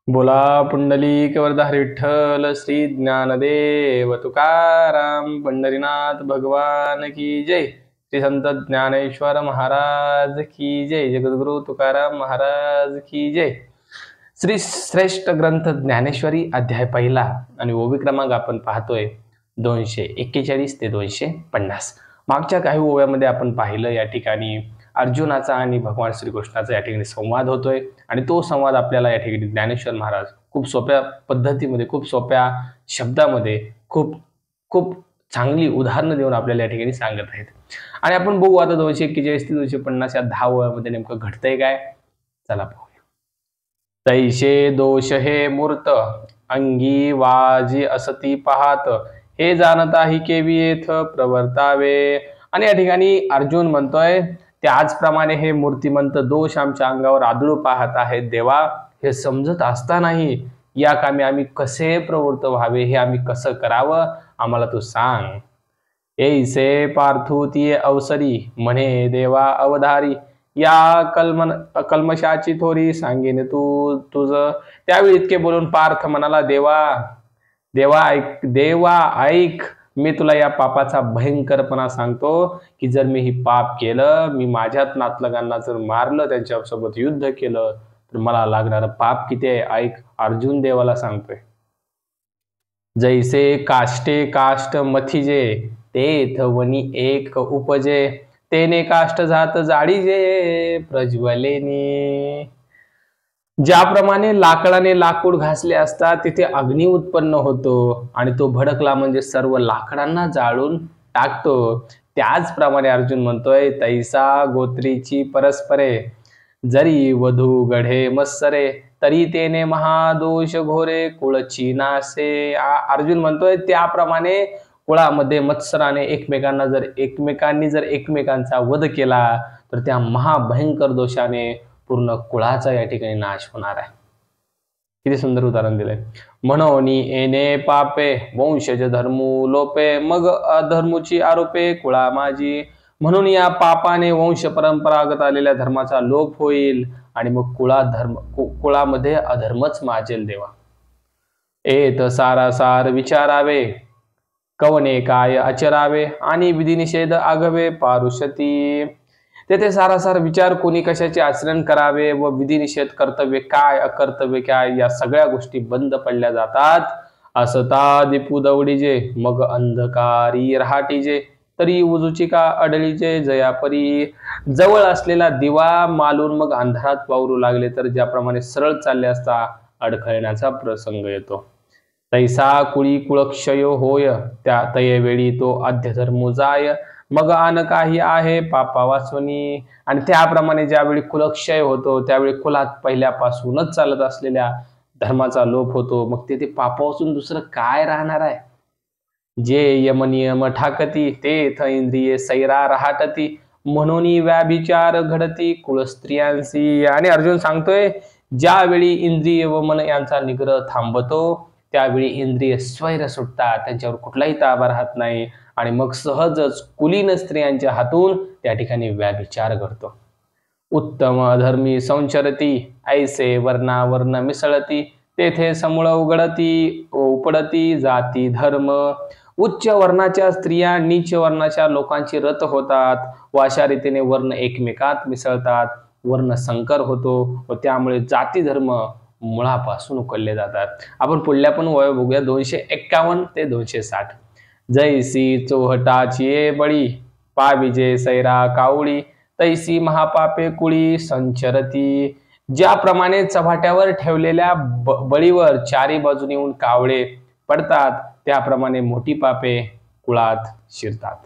बोला पुंडलिक वरदाहरी विठ्ठल श्री ज्ञानदेव तुकाराम पंढरीनाथ भगवान की जय। श्री संत ज्ञानेश्वर महाराज की जय। जगद्गुरु तुकाराम महाराज की जय। श्री श्रेष्ठ ग्रंथ ज्ञानेश्वरी अध्याय पहिला आणि ओवी क्रमांक आपण पाहतोय 241 ते 250। मागच्या काही ओव्यामध्ये आपण पाहिलं या ठिकाणी अर्जुनाचा आणि भगवान श्रीकृष्णाचा या ठिकाणी संवाद होतोय आणि तो संवाद आपल्याला या ठिकाणी ज्ञानेश्वर महाराज खूप सोप्या पद्धतीमध्ये, खूप सोप्या शब्दामध्ये, खूप खूप चांगली उदाहरणं देऊन आपल्याला या ठिकाणी सांगत आहेत। आणि आपण बघू आता 241 ते 250 या 10 ओव्यामध्ये नेमकं घडतंय काय, चला पाहूया। तैशे दोष हे मूर्त अंगी वाजी असती पाहात, हे जाणता ही केवी येथ प्रवर्तावे। आणि या ठिकाणी अर्जुन म्हणतोय त्याचप्रमाणे हे मूर्तिमंत दोष आमच्या अंगावर आदळू पाहत आहेत देवा, हे समजत असतानाही या कामी आम्ही कसे प्रवृत्त व्हावे, हे आम्ही कसं करावं, आम्हाला तू सांग। ऐसे पार्थुतीये अवसरी म्हणे देवा अवधारी, या कल्मशाची थोरी सांगेन तू तुझ। त्यावेळी इतके बोलून पार्थ म्हणाला देवा ऐक, मी तुला या पापाचा भयंकरपणा सांगतो की जर मी ही पाप केलं, मी माझ्यात नातलगांना जर मारलं, त्यांच्यासोबत युद्ध केलं, तर मला लागणारं पाप किती आहे ऐक। अर्जुन देवाला सांगतोय, जैसे काष्टे काष्ट मथिजे, तेथ वनी एक उपजे, तेने काष्ट जात जाळीजे प्रज्वलेनी। ज्याप्रमाणे लाकडाने लाकूड घासले असता तिथे अग्नी उत्पन्न होतो आणि तो भडकला म्हणजे सर्व लाकडांना जाळून टाकतो, त्याचप्रमाणे अर्जुन म्हणतोय तैसा गोत्रीची परस्परे, जरी वधू गढे मत्सरे, तरी तेने महादोष घोरे कुळची नासे। अर्जुन म्हणतोय त्याप्रमाणे कुळामध्ये मत्सराने एकमेकांनी जर एकमेकांचा वध केला तर त्या महाभयंकर दोषाने पूर्ण कुळाचा या ठिकाणी नाश होणार आहे। किती सुंदर उदाहरण दिलंय। म्हणून येणे पापे वंशज धर्मू लोपे, मग अधर्मूची आरोपे कुळा माझी। म्हणून या पापाने वंश परंपरागत आलेल्या धर्माचा लोप होईल आणि मग कुळामध्ये अधर्मच माजेल देवा। एत सारासार विचारावे, कवने काय आचरावे, आणि विधिनिषेध आगवे पारुषती। तेथे सारासार विचार कोणी कशाचे आचरण करावे व विधिनिषेध कर्तव्य काय अकर्तव्य काय या सगळ्या गोष्टी बंद पडल्या जातात। असता दीपू दवडीजे, मग अंधकारी रहाटीजे, तरी उजूची का अडळीजे जयापरी। जवळ असलेला दिवा मालून मग अंधारात वावरू लागले तर ज्याप्रमाणे सरळ चालले असता अडखळण्याचा प्रसंग येतो। तैसा कुळी कुळक्षयो होय, त्या तयवेळी तो अध्यधर्मो जाय, मग आन काही आहे पापा वाचवणी। आणि त्याप्रमाणे ज्यावेळी कुलक्षय होतो त्यावेळी कुलात पहिल्यापासूनच चालत असलेल्या धर्माचा लोप होतो, मग ते पापापासून दुसरं काय राहणार आहे। जे यमनियम ठाकती, तेथ इंद्रिये सैरा रहाटती, म्हणून व्याभिचार घडती कुलस्त्रियांसी। आणि अर्जुन सांगतोय ज्यावेळी इंद्रिय व मन यांचा निग्रह थांबतो त्यावेळी इंद्रिय स्वैर सुटतात, त्यांच्यावर कुठलाही ताबा राहत नाही आणि मग सहजच कुलीन स्त्रियांच्या हातून त्या ठिकाणी व्याभिचार घडतो। उत्तम अधर्मी संचरती, ऐसे वर्णावर्ण मिसळती, तेथे समूळ उघडती उपडती जाती धर्म। उच्च वर्णाच्या स्त्रिया नीच वर्णाच्या लोकांची रत होतात व अशा रीतीने वर्ण एकमेकात मिसळतात, वर्ण संकर होतो व त्यामुळे जाती धर्म मुळापासून उकलले जातात। आपण पुढल्या पण वय बघूया 251 ते 260। जैसी चोहटाची बळी, पाविजे सैरा कावळी, तैसी महापापे कुळी संचरती। ज्याप्रमाणे चव्हाट्यावर ठेवलेल्या बळीवर चारी बाजूने येऊन कावळे पडतात, त्याप्रमाणे मोठी पापे कुळात शिरतात।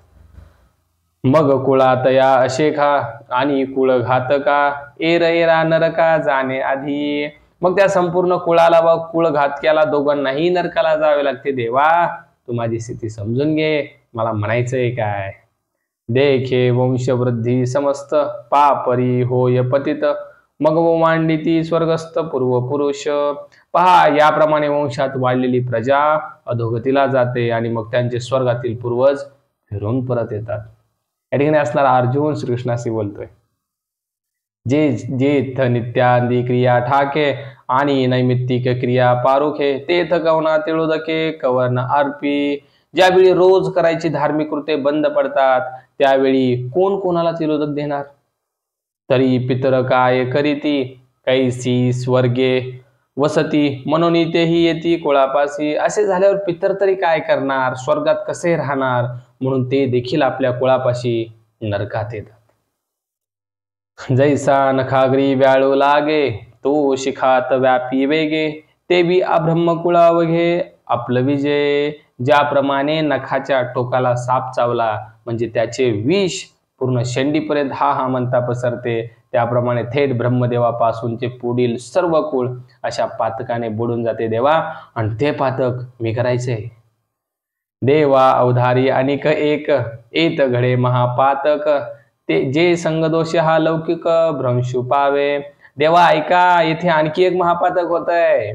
मग कुळातया अशेखा, आणि कुळ घातका, एरा नरका जाणे आधी। मग त्या संपूर्ण कुळाला व कुळ घातक्याला दोघांनाही नरकाला जावे लागते देवा, तू माझी स्थिती समजून घे, मला म्हणायचंय काय। देखे वंशवृद्धी समस्त, पापरी होय पतित, मग मांडिती स्वर्गस्थ पूर्व पुरुष। पहा याप्रमाणे वंशात वाढलेली प्रजा अधोगतीला जाते आणि मग त्यांचे स्वर्गातील पूर्वज फिरून परत येतात। या ठिकाणी असणारा अर्जुन श्रीकृष्णाशी बोलतोय, जे जे नित्यादी क्रिया ठाके, आणि नैमित्तिक क्रिया पारुखे तेथ कवना तिळोदके कवर्ण अर्पी. ज्यावेळी रोज करायची धार्मिक कृत्ये बंद पडतात त्यावेळी कोण कोणाला तिलोदक देणार? तरी पितर काय करीती कैसी स्वर्गे वसती म्हणून तेही येती कुळापासी. असे झाल्यावर पितर तरी काय करणार, स्वर्गात कसे राहणार, म्हणून ते देखील आपल्या कुळापाशी नरकात येतात. जैसा नखाग्री व्याळू लागे तो शिखात व्यापी वेगे ते बी अब्रह्म कुळावघे आपलं विजय. ज्याप्रमाणे नखाच्या टोकाला साप चावला म्हणजे त्याचे विष पूर्ण शेंडीपर्यंत हा म्हणता पसरते, त्याप्रमाणे थेट ब्रह्मदेवापासूनचे पुढील सर्व कुळ अशा पातकाने बुडून जाते देवा. आणि ते पातक मी करायचे. देवा अवधारी अनिक एक येत घडे महापातक ते जे संगदोष हा लौकिक भ्रंशु पावे. देवा ऐका, येथे आणखी एक महापातक होत आहे.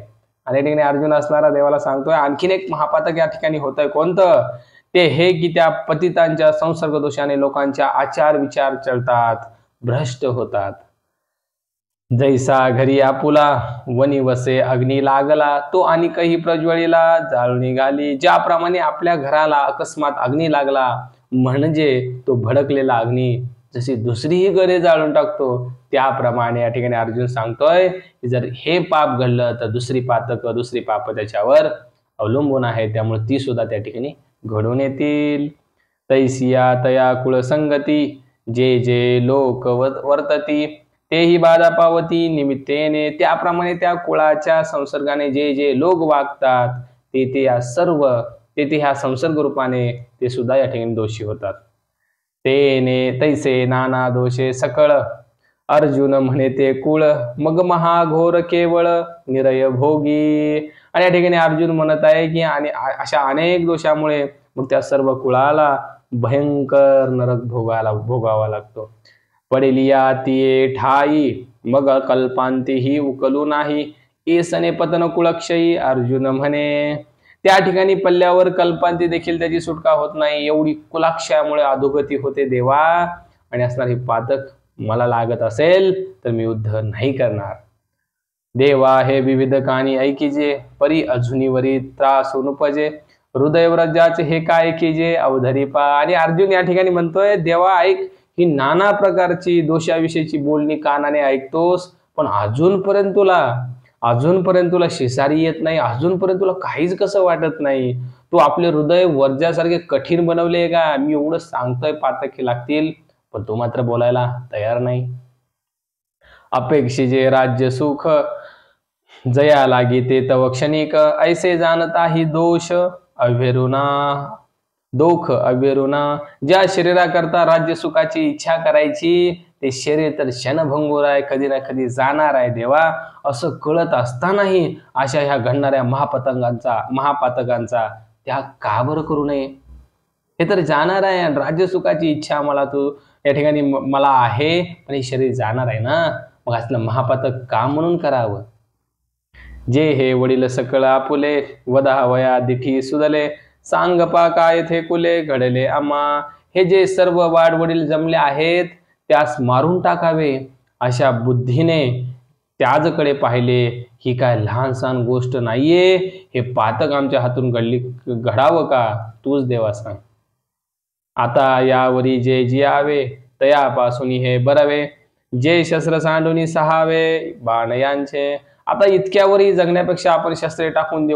आणि ठिकाणी अर्जुन असणारा देवाला सांगतोय आणखीन एक महापातक या ठिकाणी होत आहे. कोणतं? ते हे की त्या पतितांच्या संसर्ग दोषाने लोकांच्या आचार विचार चळतात, भ्रष्ट होतात. जैसा घरी आपुला वनी वसे अग्नी लागला तो आणि काही प्रज्वळीला जाळून निघाली. ज्याप्रमाणे आपल्या घराला अकस्मात अग्नी लागला म्हणजे तो भडकलेला अग्नी जशी दुसरीही घरे जाळून टाकतो, त्याप्रमाणे या ठिकाणी अर्जुन सांगतोय की जर हे पाप घडलं तर दुसरी पाप त्याच्यावर अवलंबून आहे, त्यामुळे ती सुद्धा त्या ठिकाणी घडून येतील. तैसिया तया कुळ संगती जे जे लोक वर्तती तेही बाधा पावती निमित्तेने. त्याप्रमाणे त्या कुळाच्या संसर्गाने जे जे लोक वागतात ते ह्या संसर्ग रूपाने ते सुद्धा या ठिकाणी दोषी होतात. तेने तैसे नाना दोषे सकळ अर्जुन म्हणे ते कुळ मग महाघोर केवळ निरय भोगी. आणि या ठिकाणी अर्जुन म्हणत आहे की आणि अशा अनेक दोषामुळे मग त्या सर्व कुळाला भयंकर नरक भोगावा लागतो. पडेलिया तिये ठाई मग कल्पांतीही उकलू नाही एसने पतन कुळक्षयी अर्जुन म्हणे. त्या ठिकाणी पल्ल्यावर कल्पांती देखील त्याची सुटका होत नाही, एवढी कुलाक्षयामुळे अधोगती होते देवा. आणि असणार हे पातक मला लागत असेल तर मी युद्ध नाही करणार. देवा हे विविध कानी ऐकिजे परी अजुनीवरी त्रास उपजे हृदय व्रजाचे हे काय कीजे अवधरी पा. आणि अर्जुन या ठिकाणी म्हणतोय देवा ऐक, ही नाना प्रकारची दोषाविषयीची बोलणी कानाने ऐकतोस, पण अजूनपर्यंत तुला शिसारी येत नाही, अजूनपर्यंत तुला काहीच कसं वाटत नाही. तू आपले हृदय वर्जासारखे कठीण बनवले का? मी एवढं सांगतोय पातकी लागतील, पण तू मात्र बोलायला तयार नाही. अपेक्षिजे राज्य सुख जया लागी ते तव क्षणिक ऐसे जाणता ही दोष अव्यरुना. ज्या शरीराकरता राज्य सुखाची इच्छा करायची ते शरीर तर क्षणभंगूर आहे, कधी ना कधी जाणार आहे देवा. असं कळत असतानाही अशा ह्या घडणाऱ्या महापातकांचा त्याग का बरं करू नये? हे तर जाणार आहे आणि राज्य सुखाची इच्छा या ठिकाणी मला आहे, पण हे शरीर जाणार आहे ना, मग असलं महापातक का म्हणून करावं? जे हे वडील सकळ आपुले वया दिठी सुदले सांग पा काय थे कुले घडले आम्हा. हे जे सर्व वाडवडील जमले आहेत त्यास मारून टाकावे अशा बुद्धीने त्याजकडे पाहिले. ही काय लहानसहान गोष्ट नाहीये, हे पातक आमच्या हातून घडावं का? तूच देवा सांग. आता यावरी जे जियावे तयापासून हे बरावे जे शस्त्र सांडून सहावे बाण यांचे. आता इतक्यावरही जगण्यापेक्षा आपण शस्त्रे टाकून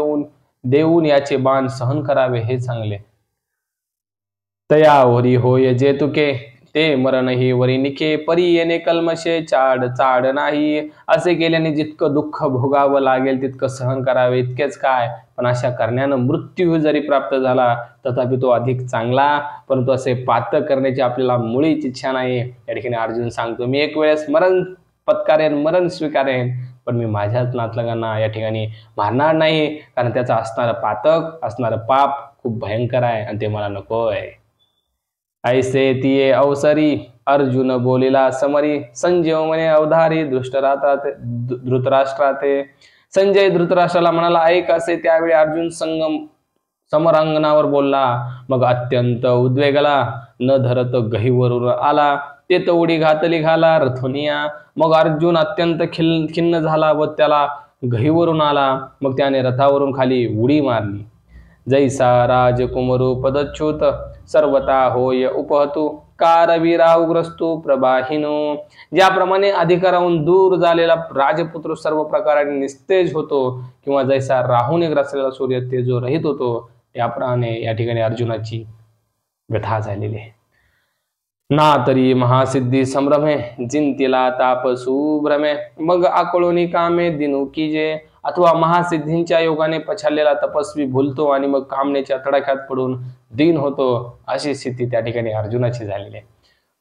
देऊन याचे बाण सहन करावे हे चांगले. तयावरी होय जे तुके ते मरण ही वरी निके परी येणे कल्मशे चाड नाही. असे केल्याने जितकं दुःख भोगावं लागेल तितकं सहन करावे, इतकेच काय, पण अशा करण्यानं मृत्यू जरी प्राप्त झाला तथापि तो अधिक चांगला. परंतु असे पातक करण्याची आपल्याला मुळीच इच्छा नाही. या ठिकाणी अर्जुन सांगतो मी एक वेळेस मरण पत्कारेन, मरण स्वीकारेन, पण मी माझ्याच नातलगांना या ठिकाणी मारणार नाही, कारण त्याचा असणारं पाप खूप भयंकर आहे आणि ते मला नकोय. ऐसे तिये अवसरी अर्जुन बोलिला समरी संजय म्हणे अवधारी धृतराष्ट्राते. संजय धृतराष्ट्राला म्हणाला ऐक असे. त्यावेळी अर्जुन समरांगणावर बोलला. मग अत्यंत उद्वेगला न धरत गहीवरून आला ते तर उडी घातली घाला रथोनिया. मग अर्जुन अत्यंत खिन्न झाला व त्याला गहीवरून आला, मग त्याने रथावरून खाली उडी मारली. जैसा राजकुमरू पदच्युत सर्वता होय उपहतू कारवीरा उग्रस्तू प्रभाहिनो. ज्याप्रमाणे अधिकाराहून दूर झालेला राजपुत्र सर्व प्रकाराने निस्तेज होतो किंवा जैसा राहूने ग्रासलेला सूर्य तेजोरहित होतो, त्याप्रमाणे या ठिकाणी अर्जुनाची व्यथा झालेली आहे. ना तरी महासिद्धी संभ्रमे जिंतीला ताप सुभ्रमे. मग आकळोनी कामे दिनू कीजे. अथवा महासिद्धींच्या योगाने पछाडलेला तपस्वी भुलतो आणि मग कामनेच्या तडाख्यात पडून दीन होतो, अशी स्थिती त्या ठिकाणी अर्जुनाची झालेली आहे.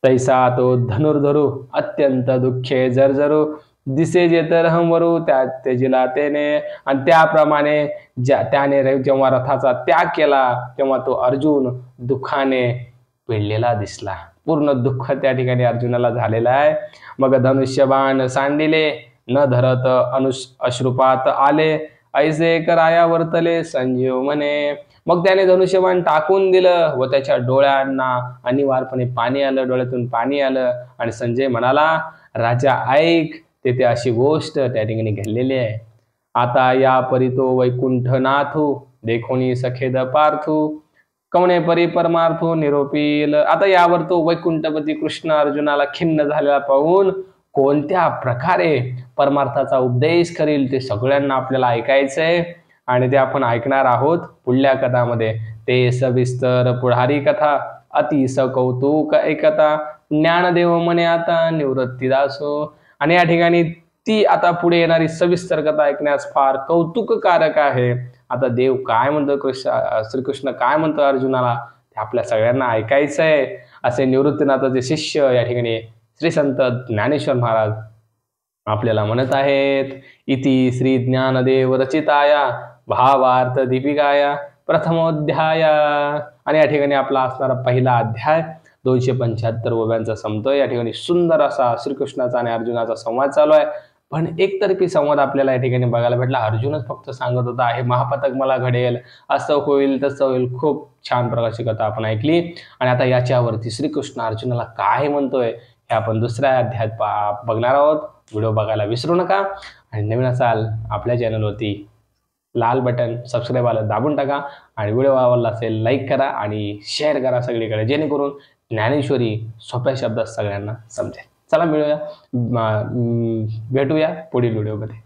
तैसा तो धनुर्धरू अत्यंत दुःखे जर्जरू दिसे जे तर हमवरू त्या तेजिला तेने. आणि त्याप्रमाणे त्याने जेव्हा रथाचा त्याग केला तेव्हा तो अर्जुन दुःखाने पिळलेला दिसला. पूर्ण दुःख त्या ठिकाणी अर्जुनाला झालेला आहे. मग धनुष्यबाण सांडिले न धरत अश्रुपात आले ऐसे कराया वर्तले संजीव म्हणे. मग त्याने धनुष्यबाण टाकून दिलं व त्याच्या डोळ्यांना अनिवार्यपणे पाणी आलं, डोळ्यातून पाणी आलं. आणि संजय म्हणाला, राजा ऐक, तेथे अशी गोष्ट त्या ठिकाणी घडलेली आहे. आता या परी तो वैकुंठ नाथू देखोनी सखेद पार्थू कवणे परी परमार्थो निरोपील. आता यावर तो वैकुंठपती कृष्ण अर्जुनाला खिन्न झालेला पाहून कोणत्या प्रकारे परमार्थाचा उपदेश करील ते सगळ्यांना आपल्याला ऐकायचंय आणि ते आपण ऐकणार आहोत पुढल्या कथामध्ये. ते सविस्तर पुढारी कथा अति सकौतुक ऐकता ज्ञानदेव म्हणे आता निवृत्तीदासो. आणि या ठिकाणी ती आता पुढे येणारी सविस्तर कथा ऐकण्यास फार कौतुककारक आहे. आता देव काय म्हणतो, श्रीकृष्ण काय म्हणतो अर्जुनाला, ते आपल्या सगळ्यांना ऐकायचंय. असे निवृत्तीनाथाचे शिष्य या ठिकाणी श्री संत ज्ञानेश्वर महाराज आपल्याला म्हणत आहेत. इति श्री ज्ञानदेव रचिताया भावार्थ दीपिकाया प्रथमोध्याय. आणि या ठिकाणी आपला असणारा पहिला अध्याय 275 ओव्यांचा संपतोय. या ठिकाणी सुंदर असा श्रीकृष्णाचा आणि अर्जुनाचा संवाद चालू आहे. पण एकतर्फी संवाद आपल्याला या ठिकाणी बघायला भेटला. अर्जुनच फक्त सांगत होता हे महापतक मला घडेल, असं होईल तसं होईल. खूप छान प्रकारची कथा आपण ऐकली. आणि आता याच्यावरती श्रीकृष्ण अर्जुनाला काय म्हणतोय हे आपण दुसऱ्या अध्यायात बघणार आहोत. व्हिडिओ बघायला विसरू नका. आणि नवीन असाल आपल्या चॅनलवरती लाल बटन सबस्क्राईब आलं दाबून टाका. आणि व्हिडिओ आवडला असेल लाईक करा आणि शेअर करा सगळीकडे, जेणेकरून ज्ञानेश्वरी सोप्या शब्दात सगळ्यांना समजेल. चला भेटूया पुढील व्हिडिओमध्ये.